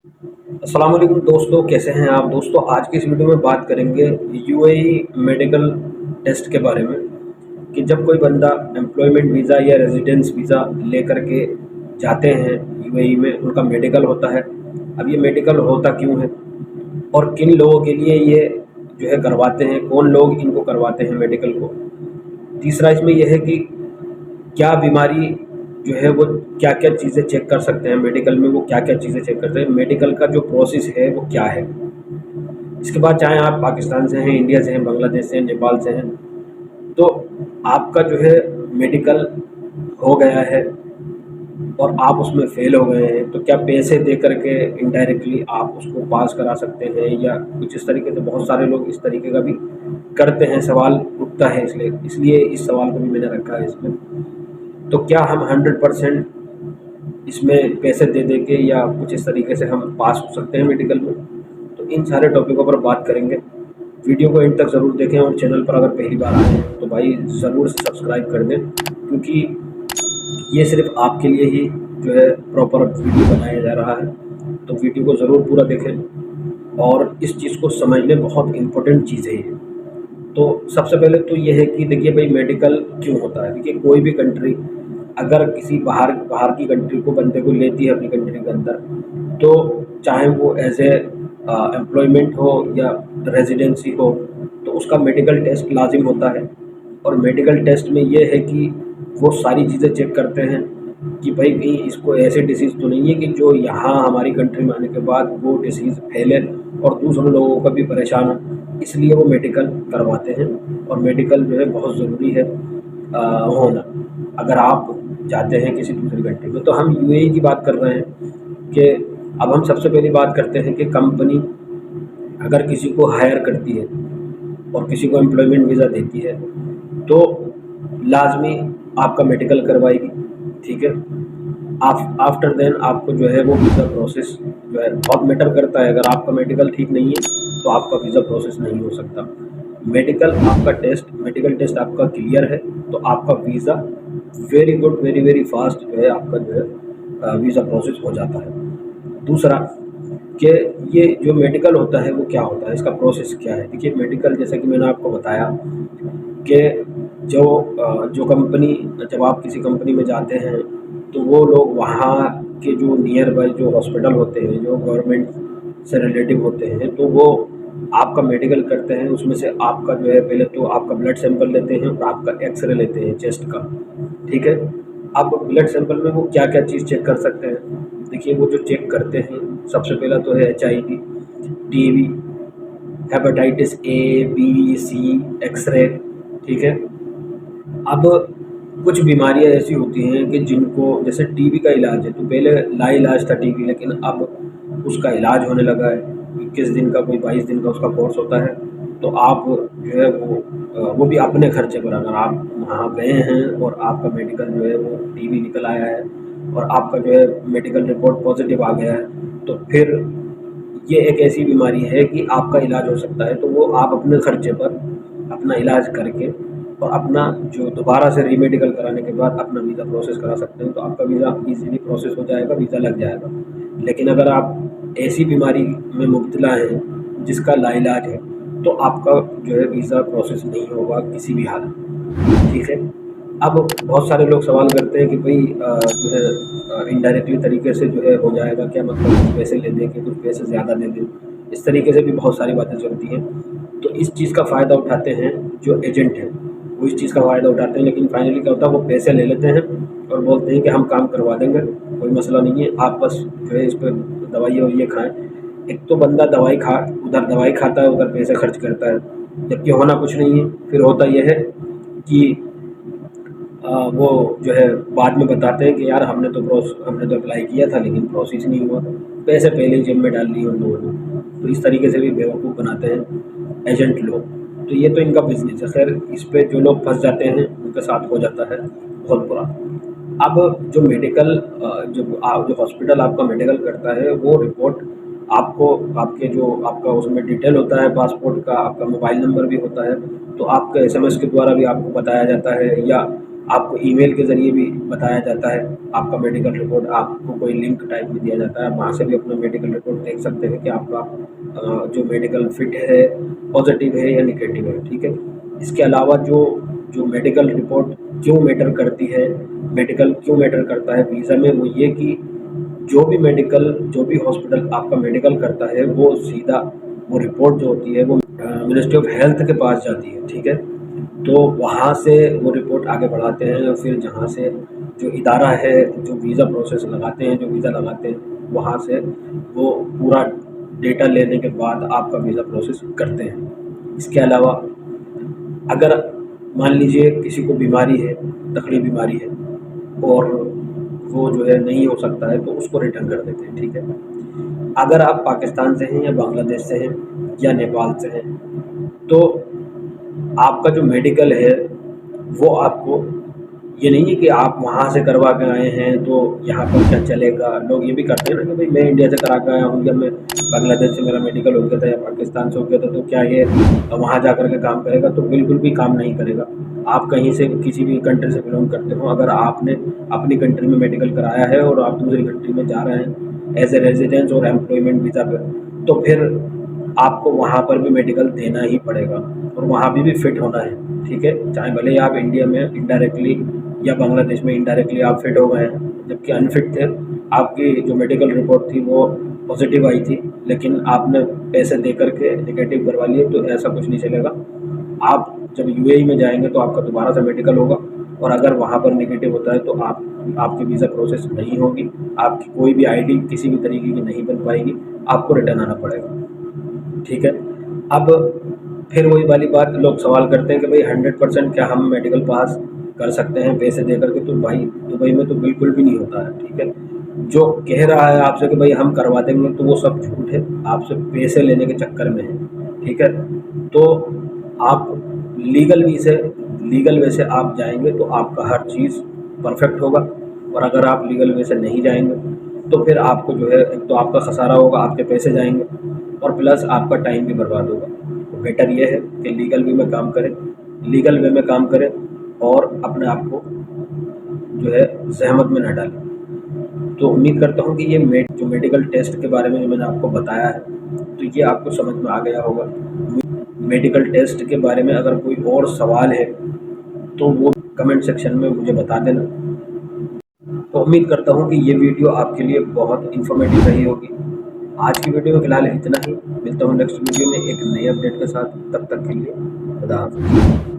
अस्सलाम वालेकुम दोस्तों, कैसे हैं आप दोस्तों। आज की इस वीडियो में बात करेंगे यूएई मेडिकल टेस्ट के बारे में कि जब कोई बंदा एम्प्लॉयमेंट वीज़ा या रेजिडेंस वीज़ा लेकर के जाते हैं यूएई में, उनका मेडिकल होता है। अब ये मेडिकल होता क्यों है और किन लोगों के लिए ये जो है करवाते हैं, कौन लोग इनको करवाते हैं मेडिकल को। तीसरा इसमें यह है कि क्या बीमारी जो है वो क्या क्या चीज़ें चेक कर सकते हैं मेडिकल में, वो क्या क्या चीज़ें चेक करते हैं, मेडिकल का जो प्रोसेस है वो क्या है। इसके बाद चाहे आप पाकिस्तान से हैं, इंडिया से हैं, बांग्लादेश से हैं, नेपाल से हैं, तो आपका जो है मेडिकल हो गया है और आप उसमें फ़ेल हो गए हैं, तो क्या पैसे दे करके इनडायरेक्टली आप उसको पास करा सकते हैं या कुछ इस तरीके से। बहुत सारे लोग इस तरीके का भी करते हैं, सवाल उठता है, इसलिए इसलिए इस सवाल को भी मैंने रखा है इसमें। तो क्या हम 100% इसमें पैसे दे दे के या कुछ इस तरीके से हम पास हो सकते हैं मेडिकल में। तो इन सारे टॉपिकों पर बात करेंगे। वीडियो को एंड तक ज़रूर देखें और चैनल पर अगर पहली बार आए हैं तो भाई ज़रूर से सब्सक्राइब कर दें, क्योंकि ये सिर्फ आपके लिए ही जो है प्रॉपर वीडियो बनाया जा रहा है। तो वीडियो को ज़रूर पूरा देखें और इस चीज़ को समझने बहुत इम्पोर्टेंट चीज़ है ये। तो सबसे पहले तो ये है कि देखिए भाई, मेडिकल क्यों होता है। देखिए, कोई भी कंट्री अगर किसी बाहर बाहर की कंट्री को बंदे को लेती है अपनी कंट्री के अंदर, तो चाहे वो एज ए एम्प्लॉयमेंट हो या रेजिडेंसी हो, तो उसका मेडिकल टेस्ट लाजिम होता है। और मेडिकल टेस्ट में ये है कि वो सारी चीज़ें चेक करते हैं कि भाई कहीं इसको ऐसे डिसीज़ तो नहीं है कि जो यहाँ हमारी कंट्री में आने के बाद वो डिसीज़ फैले और दूसरे लोगों का भी परेशान हो। इसलिए वो मेडिकल करवाते हैं और मेडिकल जो है बहुत ज़रूरी है होना, अगर आप जाते हैं किसी दूसरी कंट्री में। तो हम यूएई की बात कर रहे हैं कि अब हम सबसे पहली बात करते हैं कि कंपनी अगर किसी को हायर करती है और किसी को एम्प्लॉयमेंट वीज़ा देती है तो लाजमी आपका मेडिकल करवाएगी, ठीक है। आफ्टर देन आपको जो है वो वीज़ा प्रोसेस जो है बहुत मैटर करता है। अगर आपका मेडिकल ठीक नहीं है तो आपका वीज़ा प्रोसेस नहीं हो सकता। मेडिकल टेस्ट आपका क्लियर है तो आपका visa very good, very very fast जो है आपका जो है वीज़ा प्रोसेस हो जाता है। दूसरा कि ये जो मेडिकल होता है वो क्या होता है, इसका प्रोसेस क्या है। देखिए, मेडिकल जैसा कि मैंने आपको बताया कि जो कंपनी, जब आप किसी कंपनी में जाते हैं तो वो लोग वहाँ के जो नियर बाई जो हॉस्पिटल होते हैं, जो गवर्नमेंट से रिलेटिव होते हैं, तो वो आपका मेडिकल करते हैं। उसमें से आपका जो है पहले तो आपका ब्लड सैंपल लेते हैं और आपका एक्सरे लेते हैं चेस्ट का, ठीक है। अब ब्लड सैंपल में वो क्या क्या चीज़ चेक कर सकते हैं। देखिए, वो जो चेक करते हैं सबसे पहला तो है HIV, TB, hepatitis A, B, C, X ray, ठीक है। अब कुछ बीमारियां ऐसी होती हैं कि जिनको, जैसे टीबी का इलाज है, तो पहले लाइलाज था टीबी, लेकिन अब उसका इलाज होने लगा है। 21 दिन का, कोई 22 दिन का उसका कोर्स होता है। तो आप जो है वो भी अपने खर्चे पर, अगर आप वहाँ गए हैं और आपका मेडिकल जो है वो टीबी निकल आया है और आपका जो है मेडिकल रिपोर्ट पॉजिटिव आ गया है, तो फिर ये एक ऐसी बीमारी है कि आपका इलाज हो सकता है। तो वो आप अपने खर्चे पर अपना इलाज करके और अपना जो दोबारा से रीमेडिकल कराने के बाद अपना वीज़ा प्रोसेस करा सकते हैं, तो आपका वीज़ा इजीली प्रोसेस हो जाएगा, वीज़ा लग जाएगा। लेकिन अगर आप ऐसी बीमारी में मुब्तला हैं जिसका लाइलाज है, तो आपका जो है वीज़ा प्रोसेस नहीं होगा किसी भी हाल में, ठीक है। अब बहुत सारे लोग सवाल करते हैं कि भाई जो है इनडायरेक्टली तरीके से जो है हो जाएगा क्या, मतलब कुछ पैसे ले दें कि कुछ पैसे ज़्यादा दे दें। इस तरीके से भी बहुत सारी बातें चलती हैं। तो इस चीज़ का फ़ायदा उठाते हैं जो एजेंट हैं, वो इस चीज़ का फ़ायदा उठाते हैं। लेकिन फाइनली क्या होता है, वो पैसे ले लेते हैं और बोलते हैं कि हम काम करवा देंगे, कोई मसला नहीं है, आप बस जो है इस पर दवाई और ये खाएँ। एक तो बंदा उधर दवाई खाता है, उधर पैसे खर्च करता है, जबकि होना कुछ नहीं है। फिर होता यह है कि वो जो है बाद में बताते हैं कि यार हमने तो अप्लाई किया था लेकिन प्रोसेस नहीं हुआ, पैसे पहले ही जेब में डाल लिए उन लोगों ने। तो इस तरीके से भी बेवकूफ़ बनाते हैं एजेंट लोग। तो ये तो इनका बिजनेस है। खैर, इस पे जो लोग फंस जाते हैं उनके साथ हो जाता है बहुत बुरा। अब जो जो हॉस्पिटल आपका मेडिकल करता है, वो रिपोर्ट आपको, आपके जो आपका उसमें डिटेल होता है पासपोर्ट का, आपका मोबाइल नंबर भी होता है, तो आपके SMS के द्वारा भी आपको बताया जाता है, या आपको ईमेल के ज़रिए भी बताया जाता है आपका मेडिकल रिपोर्ट, आपको कोई लिंक टाइप में दिया जाता है, आप वहाँ से भी अपना मेडिकल रिपोर्ट देख सकते हैं कि आपका जो मेडिकल फिट है पॉजिटिव है या नेगेटिव है, ठीक है। इसके अलावा जो जो मेडिकल रिपोर्ट क्यों मैटर करती है, मेडिकल क्यों मैटर करता है वीज़ा में, वो ये कि जो भी हॉस्पिटल आपका मेडिकल करता है वो सीधा वो रिपोर्ट जो होती है वो मिनिस्ट्री ऑफ हेल्थ के पास जाती है, ठीक है। तो वहाँ से वो रिपोर्ट आगे बढ़ाते हैं और फिर जहाँ से जो इदारा है जो वीज़ा प्रोसेस लगाते हैं, जो वीज़ा लगाते हैं, वहाँ से वो पूरा डेटा लेने के बाद आपका वीज़ा प्रोसेस करते हैं। इसके अलावा अगर मान लीजिए किसी को बीमारी है, तकलीफ बीमारी है और वो जो है नहीं हो सकता है तो उसको रिटर्न कर देते हैं, ठीक है। अगर आप पाकिस्तान से हैं या बांग्लादेश से हैं या नेपाल से हैं तो आपका जो मेडिकल है वो आपको, ये नहीं है कि आप वहाँ से करवा के आए हैं तो यहाँ पर क्या चलेगा। लोग ये भी करते हैं ना कि भाई मैं इंडिया से करा के आया हूँ या मैं बांग्लादेश से मेरा मेडिकल हो गया था या पाकिस्तान से हो गया था तो क्या ये वहाँ जा कर के काम करेगा, तो बिल्कुल भी काम नहीं करेगा। आप कहीं से किसी भी कंट्री से बिलोंग करते हो, अगर आपने अपनी कंट्री में मेडिकल कराया है और आप दूसरी कंट्री में जा रहे हैं एज ए रेजिडेंस और एम्प्लॉयमेंट वीज़ा पर, तो फिर आपको वहाँ पर भी मेडिकल देना ही पड़ेगा और वहाँ भी फिट होना है, ठीक है। चाहे भले ही आप इंडिया में इनडायरेक्टली या बांग्लादेश में इनडायरेक्टली आप फिट हो गए हैं जबकि अनफिट थे, आपकी जो मेडिकल रिपोर्ट थी वो पॉजिटिव आई थी लेकिन आपने पैसे दे करके नेगेटिव करवा लिए, तो ऐसा कुछ नहीं चलेगा। आप जब यूएई में जाएंगे तो आपका दोबारा से मेडिकल होगा और अगर वहाँ पर नेगेटिव होता है तो आपकी वीज़ा प्रोसेस नहीं होगी, आपकी कोई भी आईडी किसी भी तरीके की नहीं बन पाएगी, आपको रिटर्न आना पड़ेगा, ठीक है। अब फिर वही वाली बात, लोग सवाल करते हैं कि भाई 100% क्या हम मेडिकल पास कर सकते हैं पैसे दे करके, तो भाई दुबई में तो बिल्कुल भी नहीं होता है, ठीक है। जो कह रहा है आपसे कि भाई हम करवा देंगे तो वो सब झूठ है, आपसे पैसे लेने के चक्कर में है, ठीक है। तो आप लीगल वे से आप जाएंगे तो आपका हर चीज़ परफेक्ट होगा और अगर आप लीगल वे से नहीं जाएंगे तो फिर आपको जो है एक तो आपका खसारा होगा, आपके पैसे जाएंगे और प्लस आपका टाइम भी बर्बाद होगा। तो बेटर ये है कि लीगल वे में काम करें और अपने आप को जो है ज़हमत में न डालें। तो उम्मीद करता हूँ कि ये जो मेडिकल टेस्ट के बारे में जो मैंने आपको बताया है तो ये आपको समझ में आ गया होगा। मेडिकल टेस्ट के बारे में अगर कोई और सवाल है तो वो कमेंट सेक्शन में मुझे बता देना। तो उम्मीद करता हूँ कि ये वीडियो आपके लिए बहुत इन्फॉर्मेटिव रही होगी। आज की वीडियो में फ़िलहाल इतना ही, मिलता हूँ नेक्स्ट वीडियो में एक नए अपडेट के साथ, तब तक के लिए खुदा हाफ़िज़।